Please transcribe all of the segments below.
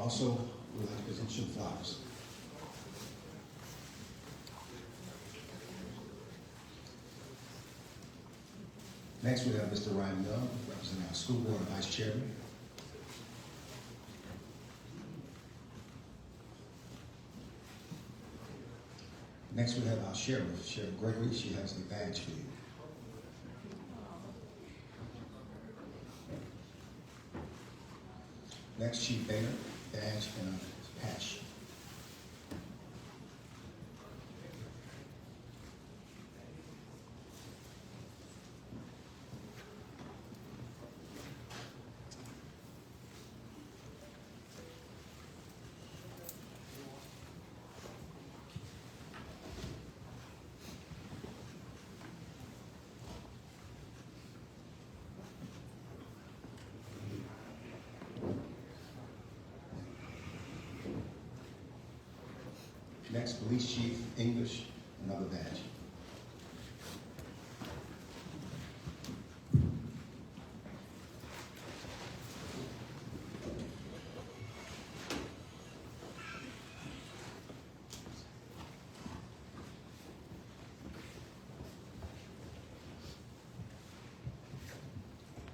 Also, we'd like to present some flowers. Next, we have Mr. Ryan Young, representing our school board vice chairman. Next, we have our sheriff, Sheriff Gregory. She has the badge for you. Next, Chief Bader, badge and a patch. Next, Police Chief English, another badge.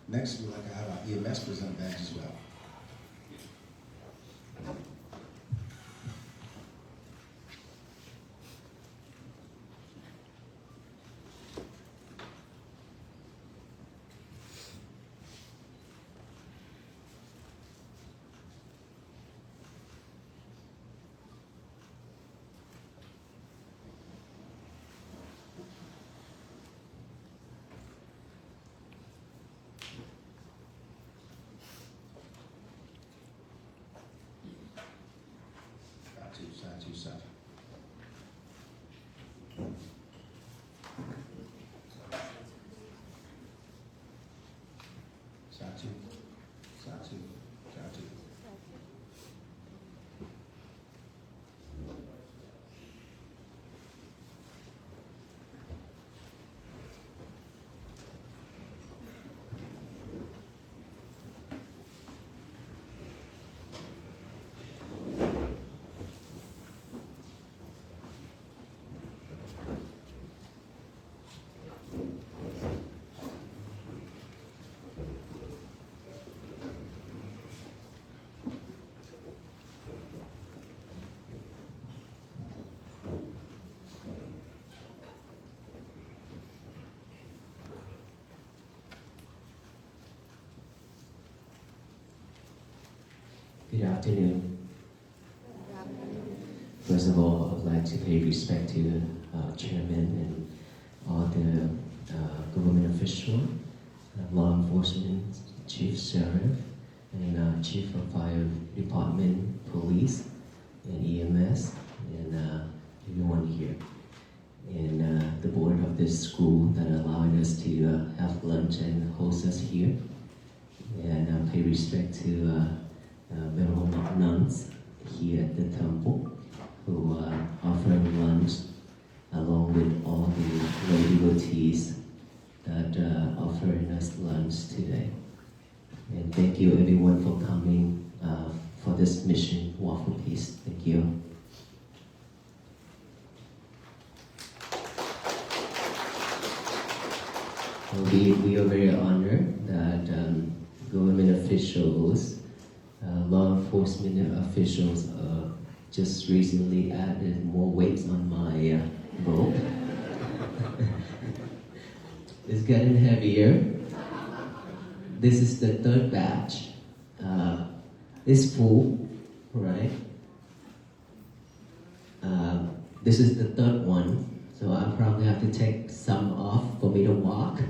Next, we'd like to have our EMS present a badge as well. Side to side. Side two, side two, side two. Good afternoon. First of all, I'd like to pay respect to the chairman and all the government officials, law enforcement, chief sheriff, and chief of fire department, police, and EMS, and everyone here. And the board of this school that allowed us to have lunch and host us here. And pay respect to venerable nuns here at the temple who are offering lunch along with all the lay devotees that are offering us lunch today. And thank you everyone for coming for this mission, Walk for Peace. Thank you. We are very honored that government officials, law enforcement officials just recently added more weights on my rope. It's getting heavier. This is the third batch. It's full, right? This is the third one, so I probably have to take some off for me to walk.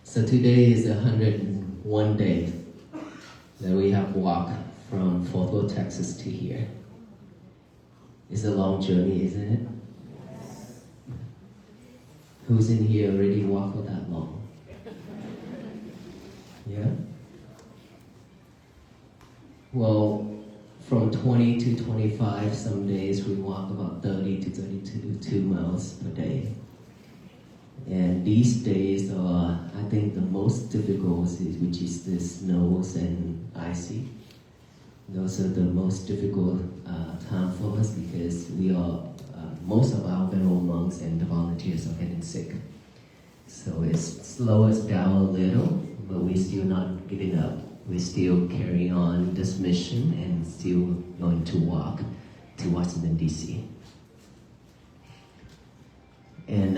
So today is 101 days that we have walked from Fort Worth, Texas to here. It's a long journey, isn't it? Who's in here already walked for that long? Yeah? Well, from 20 to 25, some days we walk about 30 to 32 miles per day. And these days are, I think, the most difficult, which is the snows and icy. Those are the most difficult time for us because we are, most of our venerable monks and the volunteers are getting sick. So it's slowed us down a little, but we're still not giving up. We're still carrying on this mission and still going to walk to Washington, D.C. And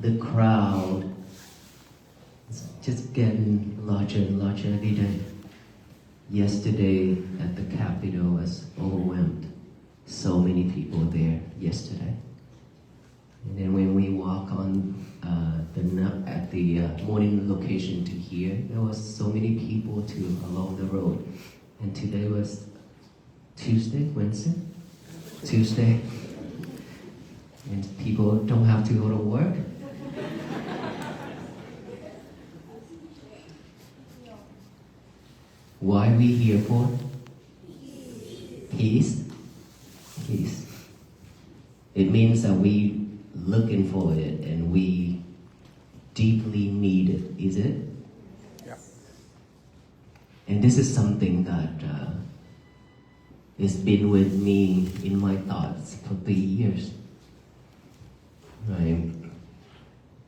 the crowd is just getting larger and larger every day. Yesterday at the Capitol was overwhelmed. So many people there yesterday. And then when we walk on at the morning location to here, there was so many people too along the road. And today was Tuesday. And people don't have to go to work. Why are we here for? Peace. Peace. It means that we looking for it and we deeply need it, is it? Yeah. And this is something that has been with me in my thoughts for 3 years. Right?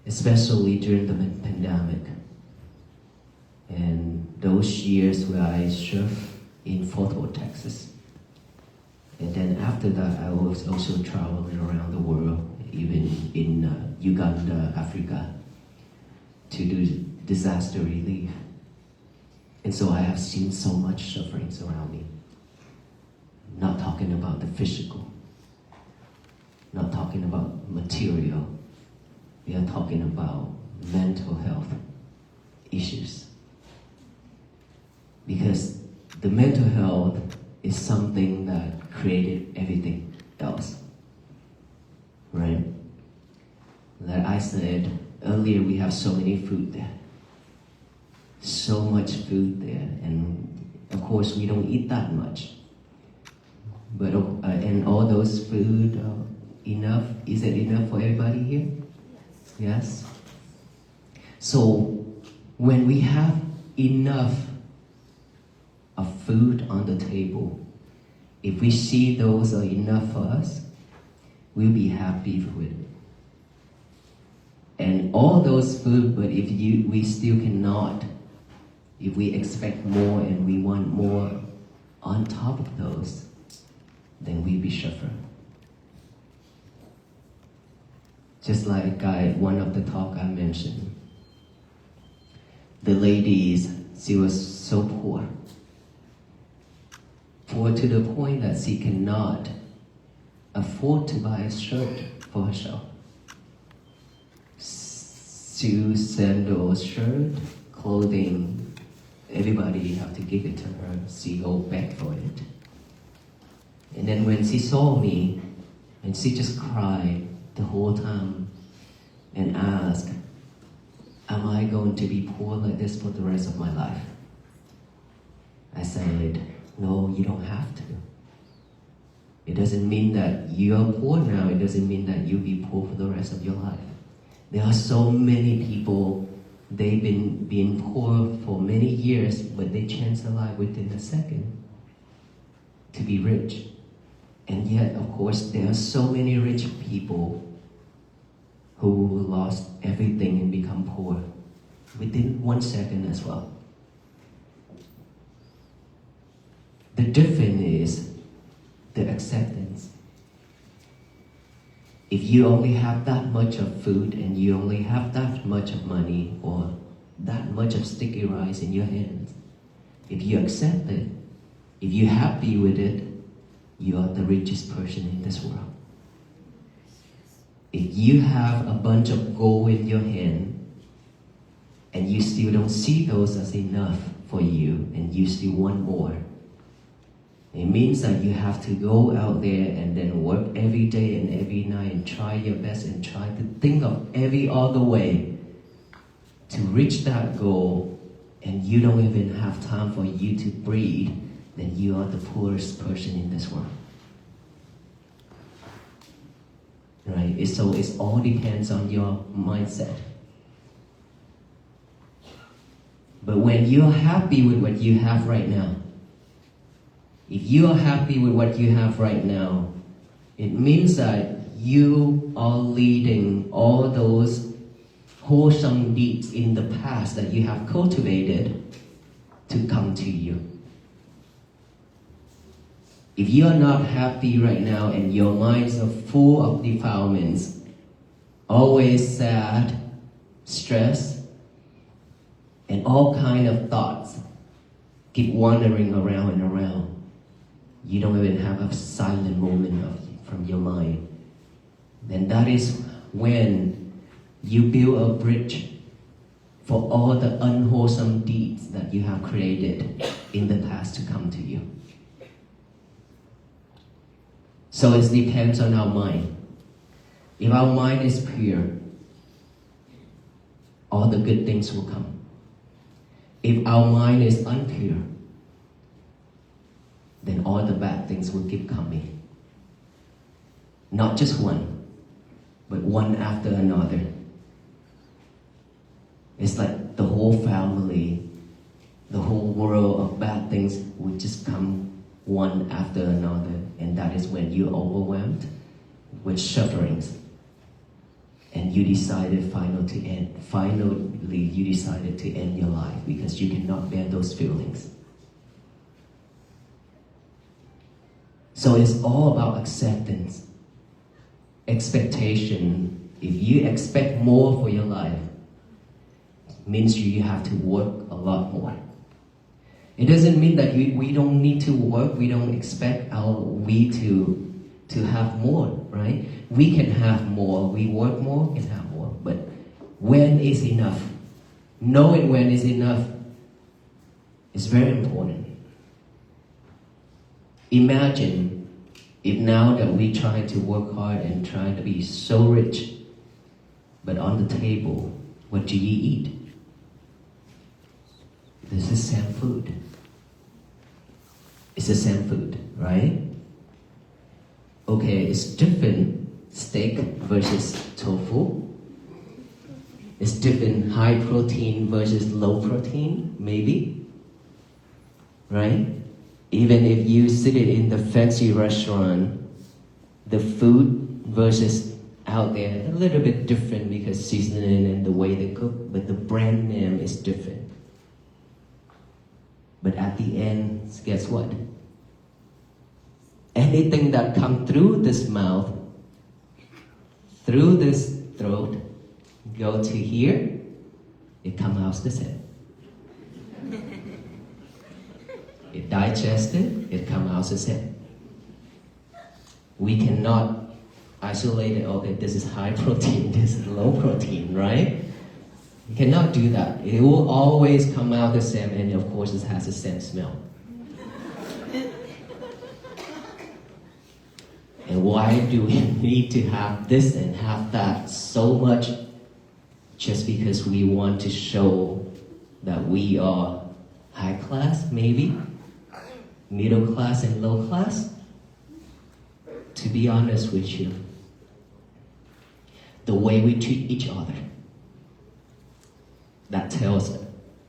Especially during the pandemic. And those years where I served in Fort Worth, Texas. And then after that, I was also traveling around the world, even in Uganda, Africa, to do disaster relief. And so I have seen so much suffering around me. Not talking about the physical, not talking about material. We are talking about mental health issues. Because the mental health is something that created everything else. Right? Like I said earlier, we have so many food there. So much food there. And of course, we don't eat that much. But and all those food enough? Is it enough for everybody here? Yes? So when we have enough of food on the table, if we see those are enough for us, we'll be happy with it. And all those food, but if we still cannot, if we expect more and we want more on top of those, then we'll be suffering. Just like one of the talk I mentioned, the ladies, she was so poor. Poor to the point that she cannot afford to buy a shirt for herself. Shoes, sandals, shirt, clothing, everybody have to give it to her. She go back for it. And then when she saw me, and she just cried the whole time and asked, am I going to be poor like this for the rest of my life? I said, no, you don't have to. It doesn't mean that you are poor now. It doesn't mean that you'll be poor for the rest of your life. There are so many people, they've been being poor for many years, but they change their life within a second to be rich. And yet, of course, there are so many rich people who lost everything and become poor within 1 second as well. The difference is the acceptance. If you only have that much of food and you only have that much of money or that much of sticky rice in your hands, if you accept it, if you're happy with it, you are the richest person in this world. If you have a bunch of gold in your hand and you still don't see those as enough for you and you still want more, it means that you have to go out there and then work every day and every night and try your best and try to think of every other way to reach that goal, and you don't even have time for you to breathe, then you are the poorest person in this world. Right? So it all depends on your mindset. But when you're happy with what you have right now, if you are happy with what you have right now, it means that you are leading all those wholesome deeds in the past that you have cultivated to come to you. If you are not happy right now and your minds are full of defilements, always sad, stress, and all kind of thoughts keep wandering around and around, you don't even have a silent moment from your mind, then that is when you build a bridge for all the unwholesome deeds that you have created in the past to come to you. So it depends on our mind. If our mind is pure, all the good things will come. If our mind is impure, then all the bad things will keep coming. Not just one, but one after another. It's like the whole family, the whole world of bad things will just come one after another, and that is when you're overwhelmed with sufferings. And you decided finally you decided to end your life because you cannot bear those feelings. So it's all about acceptance, expectation. If you expect more for your life, it means you have to work a lot more. It doesn't mean that we don't need to work, we don't expect to have more, right? We can have more, we work more, can have more. But when is enough? Knowing when is enough is very important. Imagine if now that we try to work hard and try to be so rich, but on the table, what do you eat? It's the same food. It's the same food, right? Okay, it's different steak versus tofu. It's different high protein versus low protein, maybe. Right? Even if you sit it in the fancy restaurant, the food versus out there, a little bit different because seasoning and the way they cook, but the brand name is different. But at the end, guess what? Anything that comes through this mouth, through this throat, go to here, it comes out the same. It digested, it comes out the same. We cannot isolate it, okay, this is high protein, this is low protein, right? You cannot do that. It will always come out the same, and of course it has the same smell. And why do we need to have this and have that so much? Just because we want to show that we are high class, maybe? Middle class and low class? To be honest with you, the way we treat each other, that tells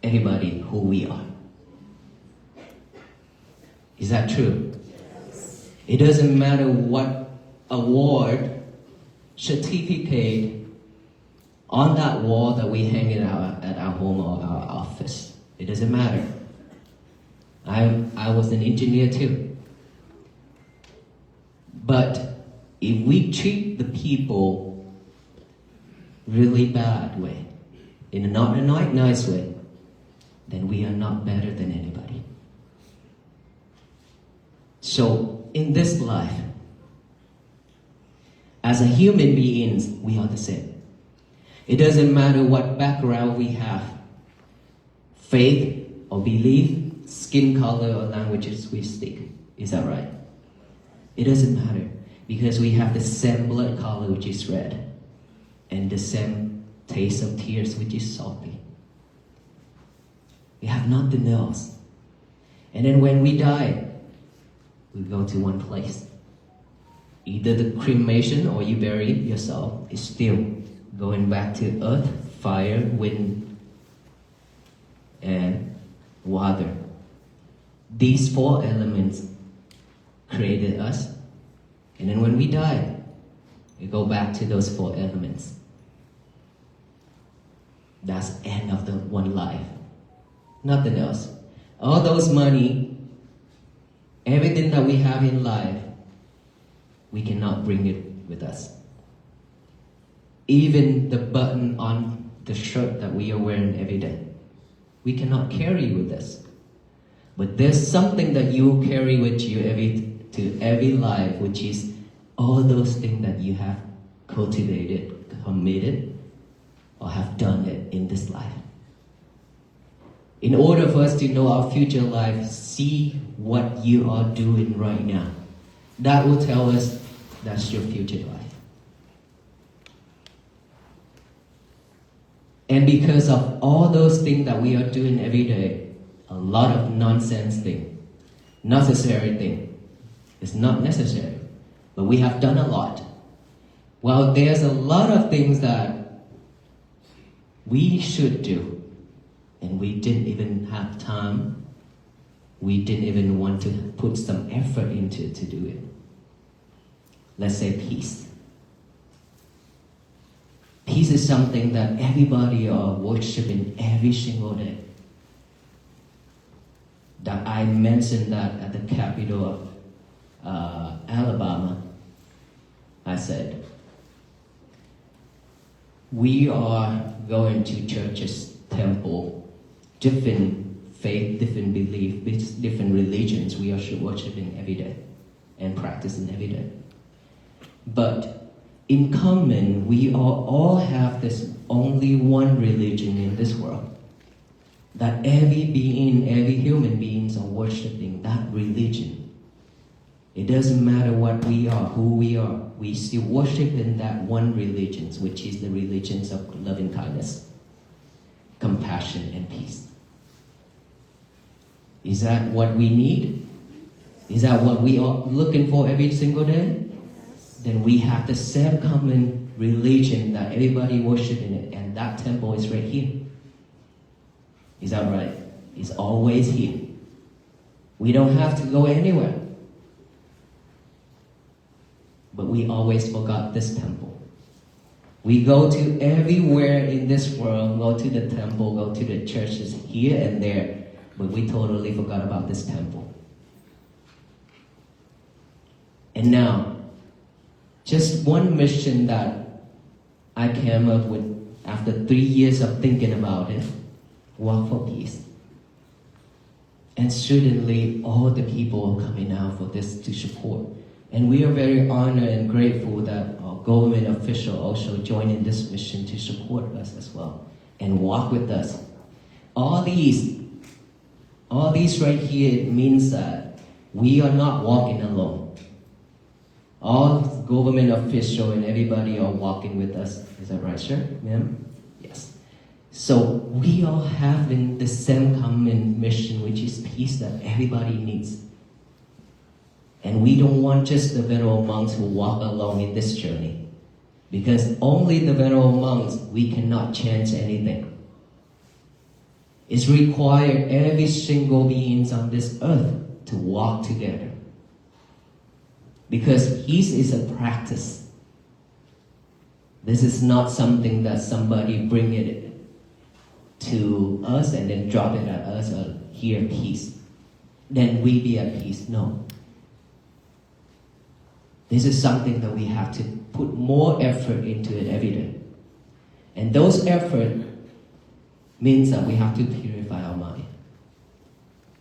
everybody who we are. Is that true? It doesn't matter what award, certificate on that wall that we hang at our home or our office. It doesn't matter. I was an engineer too. But if we treat the people really bad way, in a not a nice way, then we are not better than anybody. So in this life, as a human beings, we are the same. It doesn't matter what background we have, faith or belief, skin color or languages we speak. Is that right? It doesn't matter because we have the same blood color, which is red, and the same taste of tears, which is salty. We have nothing else. And then when we die, we go to one place. Either the cremation or you bury yourself is still going back to earth, fire, wind, and water. These four elements created us. And then when we die, we go back to those four elements. That's end of the one life. Nothing else. All those money, everything that we have in life, we cannot bring it with us. Even the button on the shirt that we are wearing every day, we cannot carry with us. But there's something that you carry with you to every life, which is all those things that you have cultivated, committed, or have done it in this life. In order for us to know our future life, see what you are doing right now. That will tell us that's your future life. And because of all those things that we are doing every day, a lot of nonsense thing, necessary thing, it's not necessary, but we have done a lot. Well, there's a lot of things that we should do, and we didn't even have time. We didn't even want to put some effort into it to do it. Let's say peace. Peace is something that everybody are worshiping every single day. That I mentioned that at the capital of Alabama. I said, we are going to churches, temple, different faith, different belief, different religions. We are worshiping every day and practicing every day. But in common, we all have this only one religion in this world. That every being, every human beings are worshiping that religion. It doesn't matter what we are, who we are. We still worship in that one religion, which is the religions of loving kindness, compassion, and peace. Is that what we need? Is that what we are looking for every single day? Then we have the same common religion that everybody worshiping it, and that temple is right here. Is that right? It's always here. We don't have to go anywhere. But we always forgot this temple. We go to everywhere in this world, go to the temple, go to the churches here and there, but we totally forgot about this temple. And now, just one mission that I came up with after 3 years of thinking about it, walk for peace. And suddenly, all the people are coming out for this to support. And we are very honored and grateful that our government official also joined in this mission to support us as well and walk with us. All these right here, it means that we are not walking alone. All government official and everybody are walking with us. Is that right, sir? Ma'am? Yes. So we all having the same common mission, which is peace that everybody needs. And we don't want just the venerable monks who walk along in this journey. Because only the venerable monks, we cannot change anything. It's required every single being on this earth to walk together. Because peace is a practice. This is not something that somebody bring it to us and then drop it at us or hear peace. Then we be at peace. No. This is something that we have to put more effort into it every day. And those effort means that we have to purify our mind.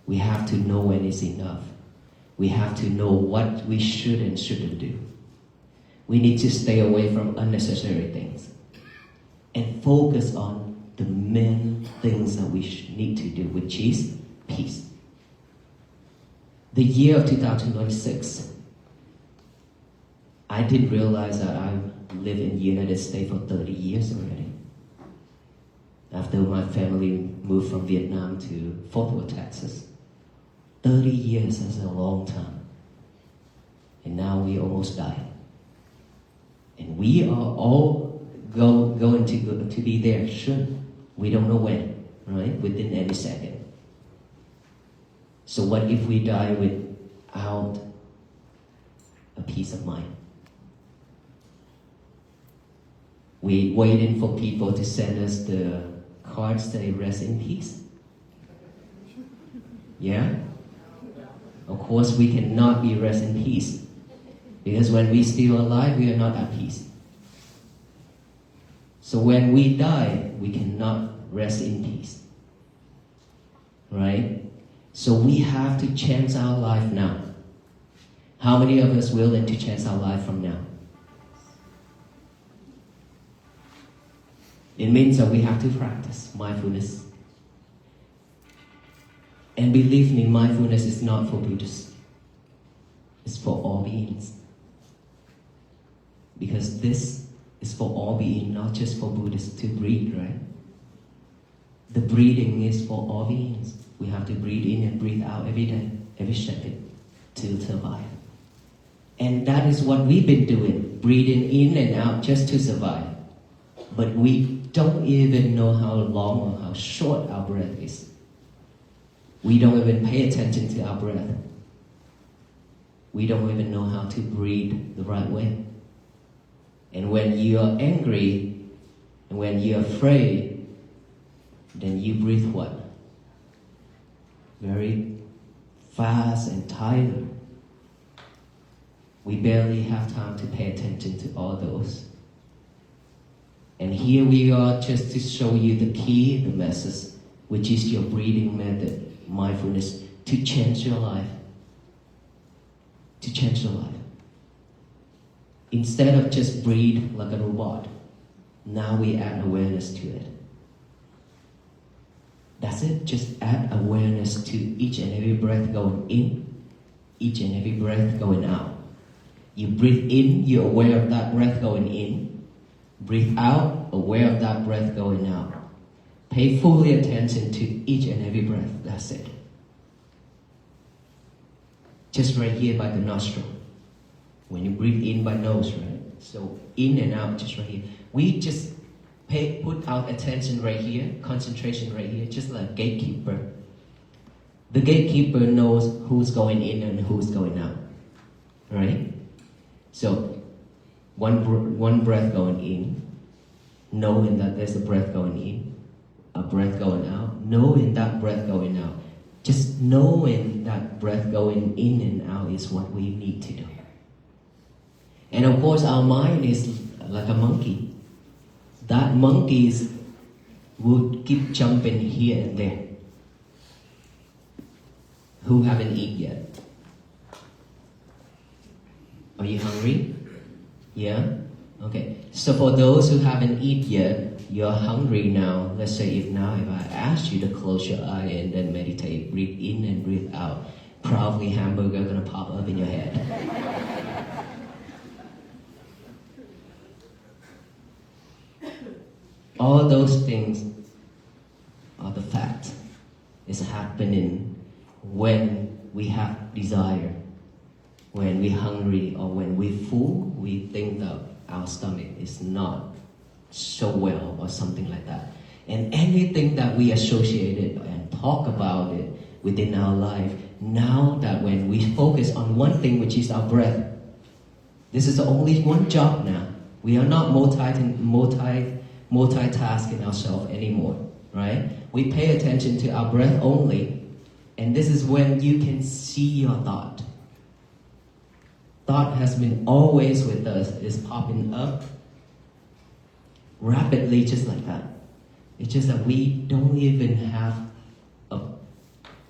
We have to know when it's enough. We have to know what we should and shouldn't do. We need to stay away from unnecessary things and focus on the main things that we need to do, which is peace. The year of 2026, I didn't realize that I've lived in the United States for 30 years already. After my family moved from Vietnam to Fort Worth, Texas. 30 years is a long time. And now we almost die. And we are all going to be there soon. We don't know when. right? Within any second. So what if we die without a peace of mind? We waiting for people to send us the cards say rest in peace. Yeah? Of course we cannot be rest in peace. Because when we still alive, we are not at peace. So when we die, we cannot rest in peace. Right? So we have to change our life now. How many of us willing to change our life from now? It means that we have to practice mindfulness. And believe me, mindfulness is not for Buddhists. It's for all beings. Because this is for all beings, not just for Buddhists to breathe, right? The breathing is for all beings. We have to breathe in and breathe out every day, every second, to survive. And that is what we've been doing, breathing in and out just to survive. But we don't even know how long or how short our breath is. We don't even pay attention to our breath. We don't even know how to breathe the right way. And when you are angry, and when you're afraid, then you breathe what? Very fast and tired. We barely have time to pay attention to all those. And here we are just to show you the key, the message, which is your breathing method, mindfulness, to change your life. To change your life. Instead of just breathe like a robot, now we add awareness to it. That's it, just add awareness to each and every breath going in, each and every breath going out. You breathe in, you're aware of that breath going in. Breathe out, aware of that breath going out. Pay fully attention to each and every breath, that's it. Just right here by the nostril. When you breathe in by nose, right? So in and out, just right here. We just put our attention right here, concentration right here, just like a gatekeeper. The gatekeeper knows who's going in and who's going out, right? So one breath going in, knowing that there's a breath going in, a breath going out, knowing that breath going out. Just knowing that breath going in and out is what we need to do. And of course, our mind is like a monkey. That monkey would keep jumping here and there. Who haven't eaten yet? Are you hungry? Yeah? Okay. So for those who haven't eaten yet, you're hungry now. Let's say if I ask you to close your eye and then meditate, breathe in and breathe out, probably hamburger gonna pop up in your head. All those things are the fact. It's happening when we have desire, when we're hungry or when we're full, we think that our stomach is not so well or something like that. And anything that we associated and talk about it within our life, now that when we focus on one thing, which is our breath, this is only one job now. We are not multitasking ourselves anymore, right? We pay attention to our breath only, and this is when you can see your thought. Thought has been always with us, is popping up rapidly just like that. It's just that we don't even have a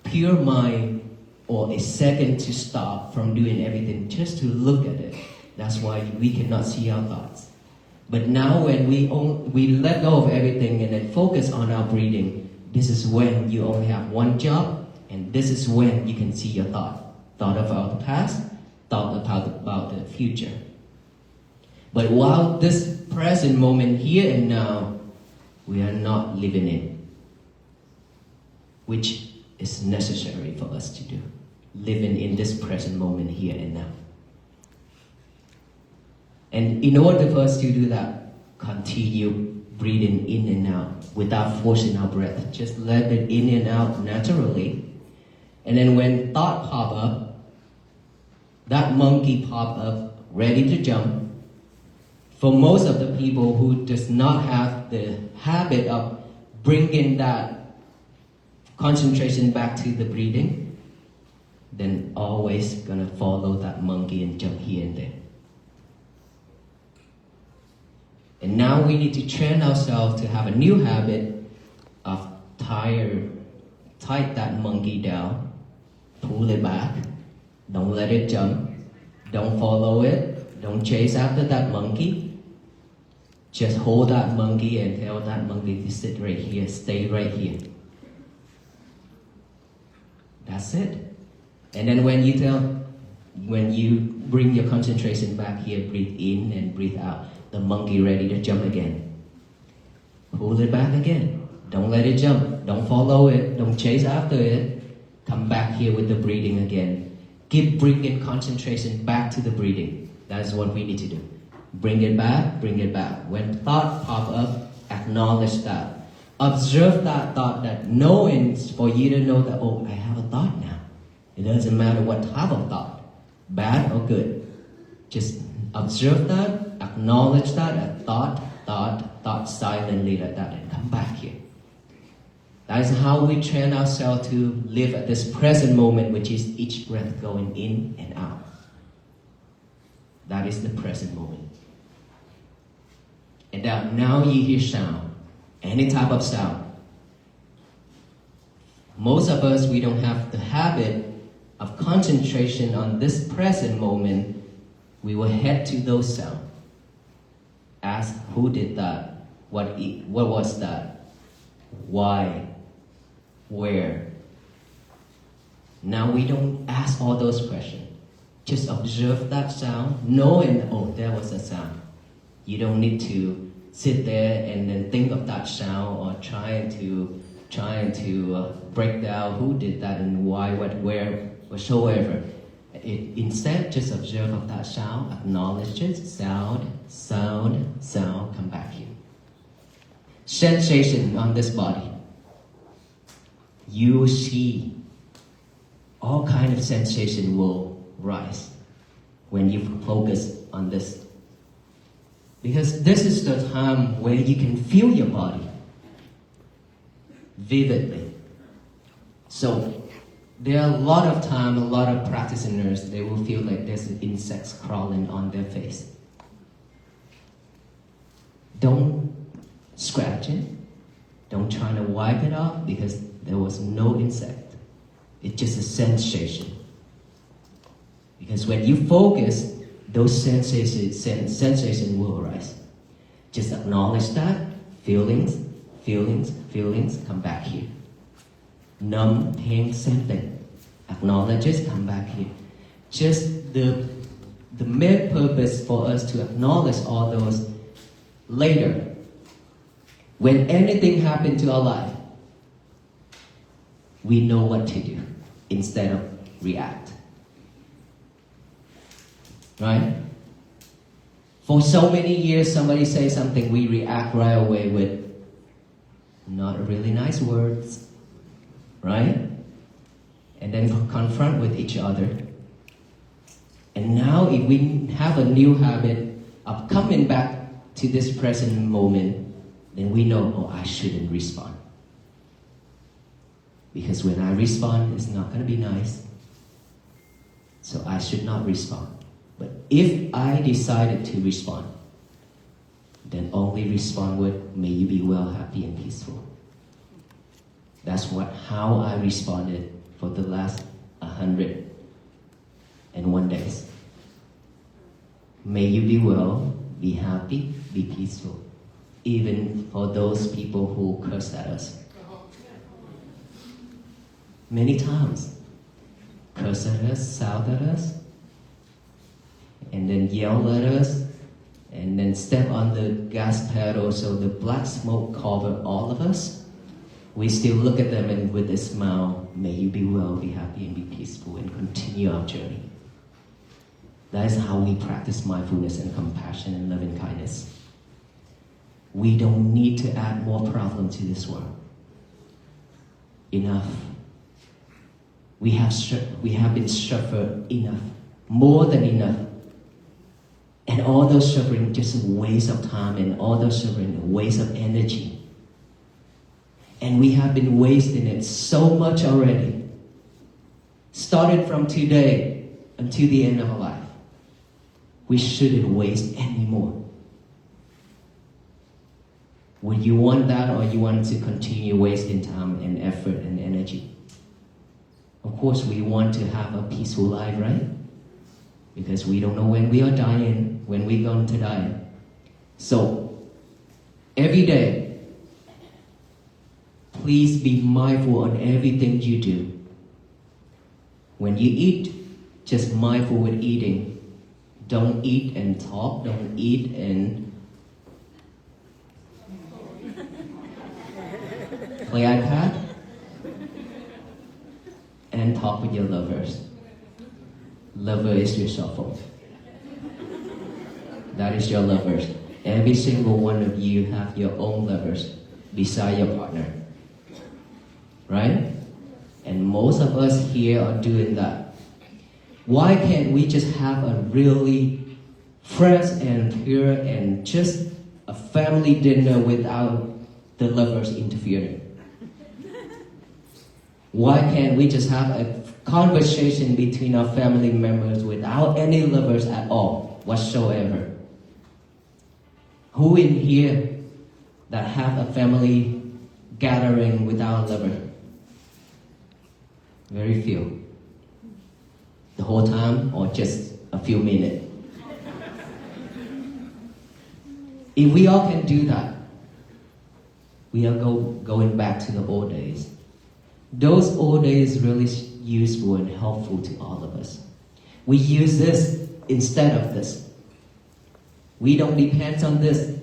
pure mind or a second to stop from doing everything just to look at it. That's why we cannot see our thoughts. But now when we let go of everything and then focus on our breathing, this is when you only have one job, and this is when you can see your thought. Thought about the past, thought about the future. But while this present moment here and now, we are not living in, which is necessary for us to do. Living in this present moment here and now. And in order for us to do that, continue breathing in and out without forcing our breath. Just let it in and out naturally. And then when thought pop up, that monkey pop up, ready to jump. For most of the people who does not have the habit of bringing that concentration back to the breathing, then always gonna follow that monkey and jump here and there. And now we need to train ourselves to have a new habit of tie that monkey down, pull it back, don't let it jump, don't follow it, don't chase after that monkey. Just hold that monkey and tell that monkey to sit right here, stay right here. That's it. And then when you bring your concentration back here, breathe in and breathe out, the monkey ready to jump again. Pull it back again. Don't let it jump. Don't follow it. Don't chase after it. Come back here with the breathing again. Keep bringing concentration back to the breathing. That is what we need to do. Bring it back, bring it back. When thought pop up, acknowledge that. Observe that thought, that knowing for you to know that, oh, I have a thought now. It doesn't matter what type of thought, bad or good. Just observe that, acknowledge that, a thought silently like that, and come back here. That is how we train ourselves to live at this present moment, which is each breath going in and out. That is the present moment. And now you hear sound, any type of sound. Most of us, we don't have the habit of concentration on this present moment. We will head to those sounds. Ask who did that, what was that, why, where. Now we don't ask all those questions. Just observe that sound, knowing, oh, there was a sound. You don't need to sit there and then think of that sound or trying to break down who did that and why, what, where, whatsoever. Instead, just observe of that sound, acknowledge it, sound, come back here. Sensation on this body. You see all kind of sensation will rise when you focus on this. Because this is the time where you can feel your body vividly. So there are a lot of time, a lot of practitioners, they will feel like there's insects crawling on their face. Don't scratch it. Don't try to wipe it off because there was no insect. It's just a sensation. Because when you focus, those sensations will arise. Just acknowledge that. Feelings, come back here. Numb, pain, same thing. Acknowledge it, come back here. Just the main purpose for us to acknowledge all those later. When anything happens to our life, we know what to do instead of react. Right? For so many years, somebody says something, we react right away with not really nice words, right? And then confront with each other. And now if we have a new habit of coming back to this present moment, then we know, oh, I shouldn't respond. Because when I respond, it's not going to be nice. So I should not respond. But if I decided to respond, then only respond with, may you be well, happy, and peaceful. That's how I responded for the last 101 days. May you be well, be happy, be peaceful. Even for those people who curse at us. Many times. Curse at us, shout at us, and then yell at us, and then step on the gas pedal so the black smoke cover all of us. We still look at them and with a smile, may you be well, be happy, and be peaceful, and continue our journey. That is how we practice mindfulness and compassion and loving kindness. We don't need to add more problem to this world. Enough. We have been suffered enough, more than enough. And all those suffering just a waste of time, and all those suffering a waste of energy. And we have been wasting it so much already. Started from today until the end of our life. We shouldn't waste any more. Would you want that, or you want to continue wasting time and effort and energy? Of course, we want to have a peaceful life, right? Because we don't know when we are dying, when we're going to die. So, every day, please be mindful on everything you do. When you eat, just mindful with eating. Don't eat and talk. Don't eat and play iPad. And talk with your lovers. Lover is your cell phone. That is your lovers. Every single one of you have your own lovers beside your partner. Right? And most of us here are doing that. Why can't we just have a really fresh and pure and just a family dinner without the lovers interfering? Why can't we just have a conversation between our family members without any lovers at all whatsoever? Who in here that have a family gathering without a lover? Very few. The whole time, or just a few minutes? If we all can do that, we are going back to the old days. Those old days really useful and helpful to all of us. We use this instead of this. We don't depend on this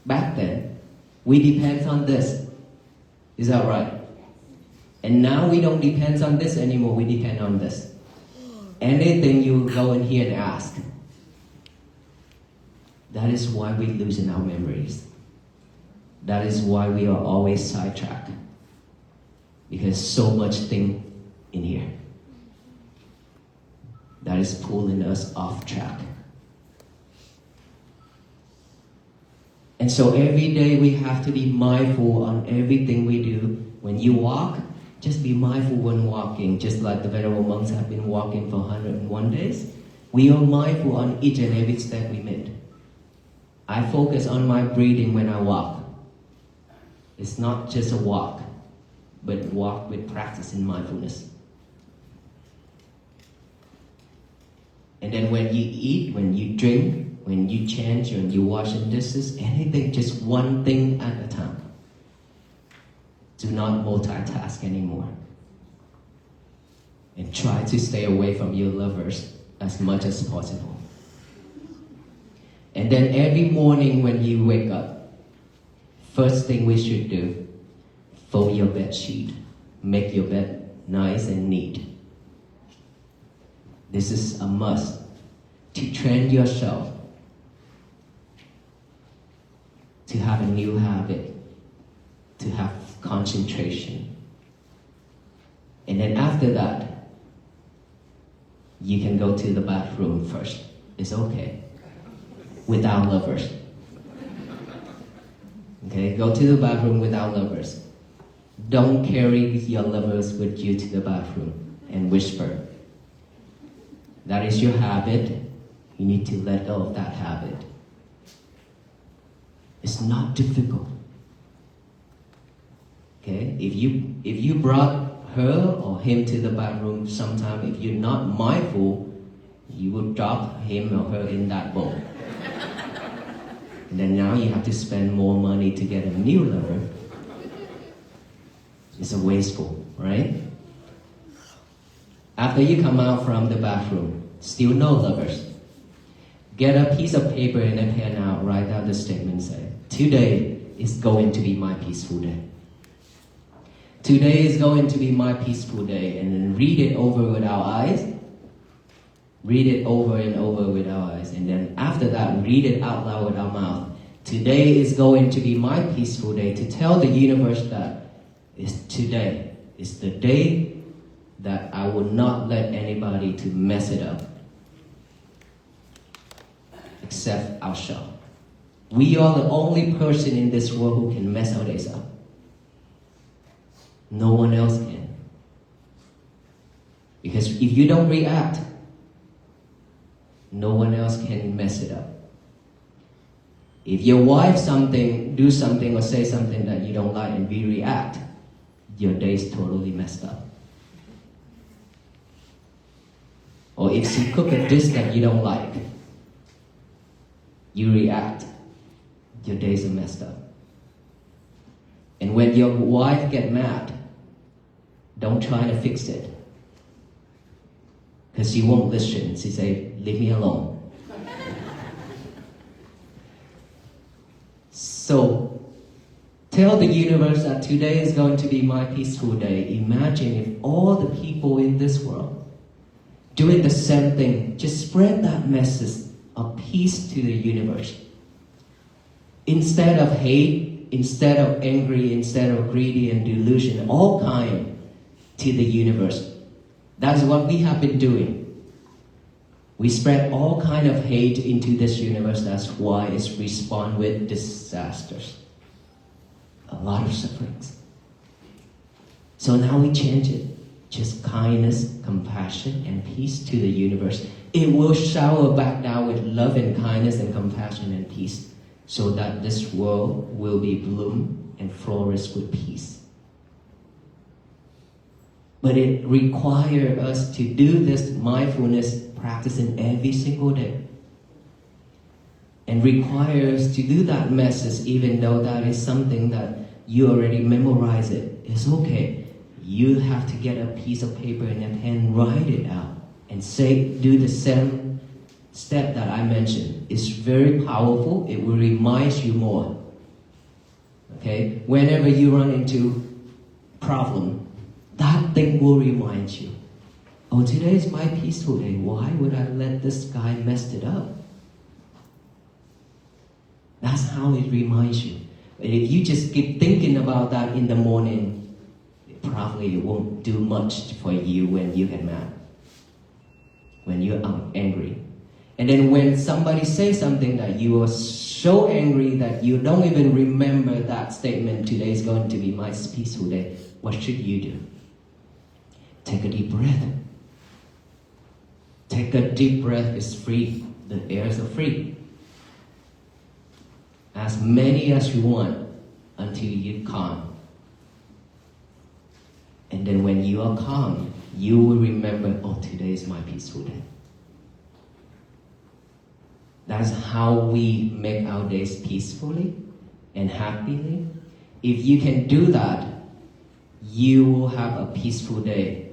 back then. We depend on this. Is that right? And now we don't depend on this anymore. We depend on this. Anything you go in here and ask. That is why we losing our memories. That is why we are always sidetracked. Because so much thing in here that is pulling us off track. And so every day we have to be mindful on everything we do. When you walk, just be mindful when walking. Just like the venerable monks have been walking for 101 days. We are mindful on each and every step we make. I focus on my breathing when I walk. It's not just a walk, but walk with practice in mindfulness. And then when you eat, when you drink, when you change, when you wash and dishes, anything, just one thing at a time. Do not multitask anymore. And try to stay away from your lovers as much as possible. And then every morning when you wake up, first thing we should do, fold your bed sheet. Make your bed nice and neat. This is a must to train yourself to have a new habit, to have concentration. And then after that, you can go to the bathroom first. It's okay. Without lovers. Okay, go to the bathroom without lovers. Don't carry your lovers with you to the bathroom and whisper. That is your habit. You need to let go of that habit. It's not difficult. Okay? If you brought her or him to the bathroom sometime, if you're not mindful, you will drop him or her in that bowl. And then now you have to spend more money to get a new lover. It's a wasteful, right? After you come out from the bathroom, still no lovers. Get a piece of paper and a pen out, write out the statement, say, today is going to be my peaceful day. Today is going to be my peaceful day. And then read it over with our eyes. Read it over and over with our eyes. And then after that, read it out loud with our mouth. Today is going to be my peaceful day, to tell the universe that today is the day that I will not let anybody to mess it up, except ourselves. We are the only person in this world who can mess our days up. No one else can. Because if you don't react, no one else can mess it up. If your wife do something or say something that you don't like and we react, your day's totally messed up. Or if she cook a dish that you don't like, you react, your days are messed up. And when your wife get mad, don't try to fix it. Because she won't listen. She say, leave me alone. So, tell the universe that today is going to be my peaceful day. Imagine if all the people in this world doing the same thing, just spread that message of peace to the universe. Instead of hate, instead of angry, instead of greedy and delusion, all kind to the universe. That's what we have been doing. We spread all kind of hate into this universe. That's why it's respond with disasters. A lot of sufferings. So now we change it. Just kindness, compassion, and peace to the universe. It will shower back down with love and kindness and compassion and peace, so that this world will be bloom and flourish with peace. But it requires us to do this mindfulness practicing every single day. And requires us to do that message even though that is something that you already memorize it. It's okay. You have to get a piece of paper and a pen, write it out, and do the same step that I mentioned. It's very powerful. It will remind you more. Okay? Whenever you run into problem, that thing will remind you. Oh, today is my peaceful day. Why would I let this guy mess it up? That's how it reminds you. But if you just keep thinking about that in the morning, probably it won't do much for you when you get mad, when you're angry. And then when somebody says something that you are so angry that you don't even remember that statement, today is going to be my peaceful day, what should you do? Take a deep breath. Take a deep breath. It's free. The airs are free. As many as you want until you calm. And then when you are calm, you will remember, oh, today is my peaceful day. That's how we make our days peacefully and happily. If you can do that, you will have a peaceful day.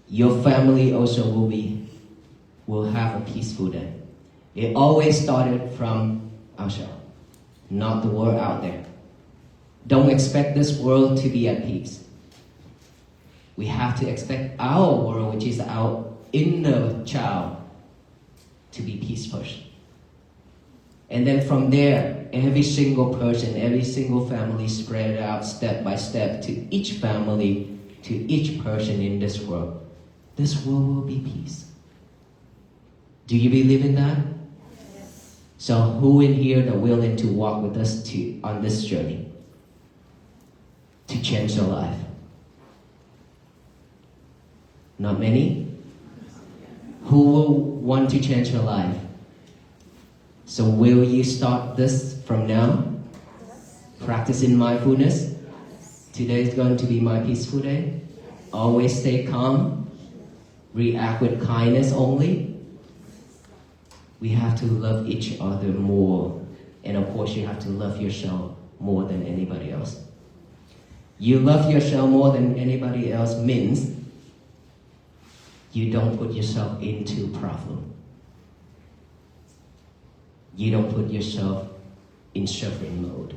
Your family also will have a peaceful day. It always started from ourselves, not the world out there. Don't expect this world to be at peace. We have to expect our world, which is our inner child, to be peaceful. And then from there, every single person, every single family spread out step by step to each family, to each person in this world. This world will be peace. Do you believe in that? Yes. So who in here are willing to walk with us on this journey to change your life? Not many? Who will want to change your life? So will you start this from now? Practicing mindfulness? Today is going to be my peaceful day. Always stay calm. React with kindness only. We have to love each other more. And of course you have to love yourself more than anybody else. You love yourself more than anybody else means you don't put yourself into problem. You don't put yourself in suffering mode.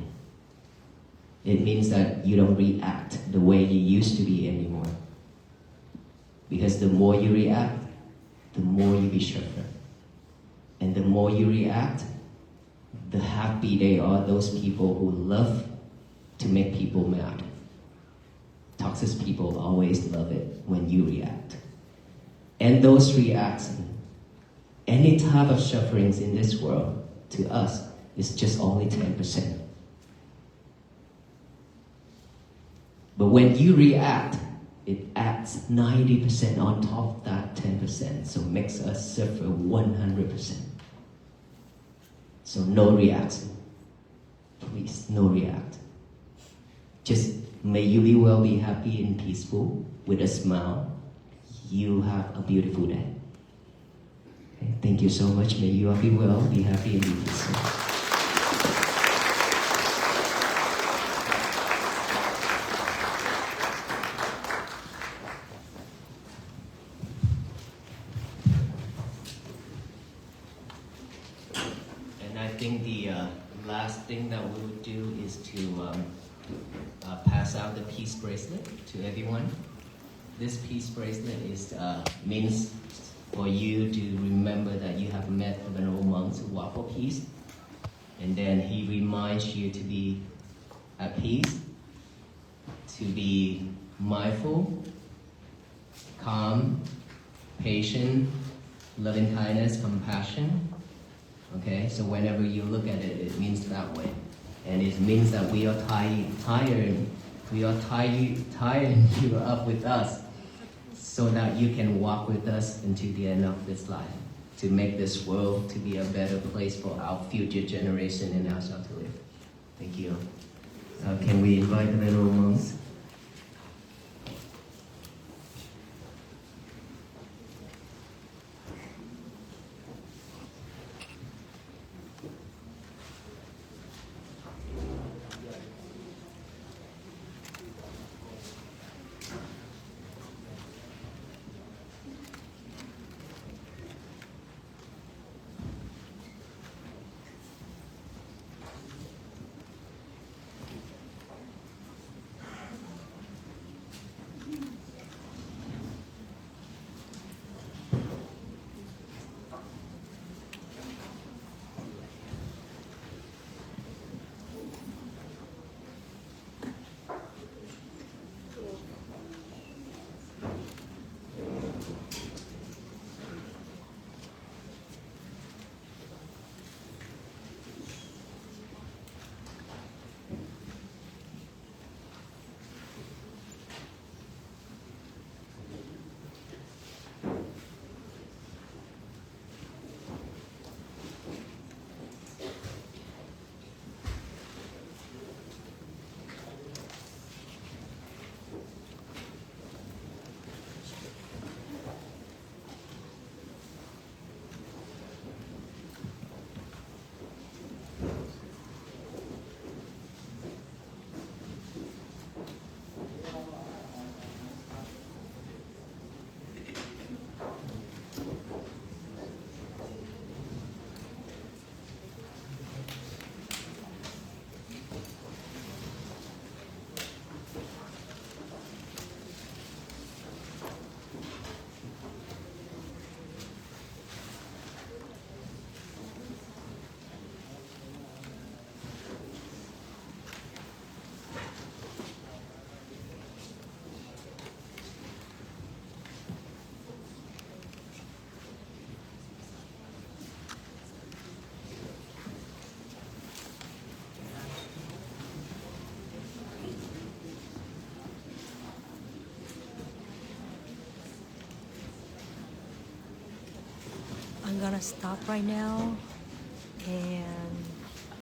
It means that you don't react the way you used to be anymore. Because the more you react, the more you be suffering. And the more you react, the happy they are those people who love to make people mad. Toxic people always love it when you react. And those reactions, any type of sufferings in this world, to us, is just only 10%. But when you react, it adds 90% on top of that 10%, so makes us suffer 100%. So no reaction. Please, no react. Just may you be well, be happy and peaceful with a smile. You have a beautiful day. Okay, thank you so much. May you all be well, be happy and be peaceful. And I think the last thing that we would do is to pass out the peace bracelet to everyone. This peace bracelet is means for you to remember that you have met the Venerable monks who walk for peace, and then he reminds you to be at peace, to be mindful, calm, patient, loving kindness, compassion. Okay, so whenever you look at it, it means that way. And it means that we are tired you up with us so that you can walk with us into the end of this life, to make this world to be a better place for our future generation and ourselves to live. Thank you. Can we invite the Venerable monks? I'm gonna stop right now and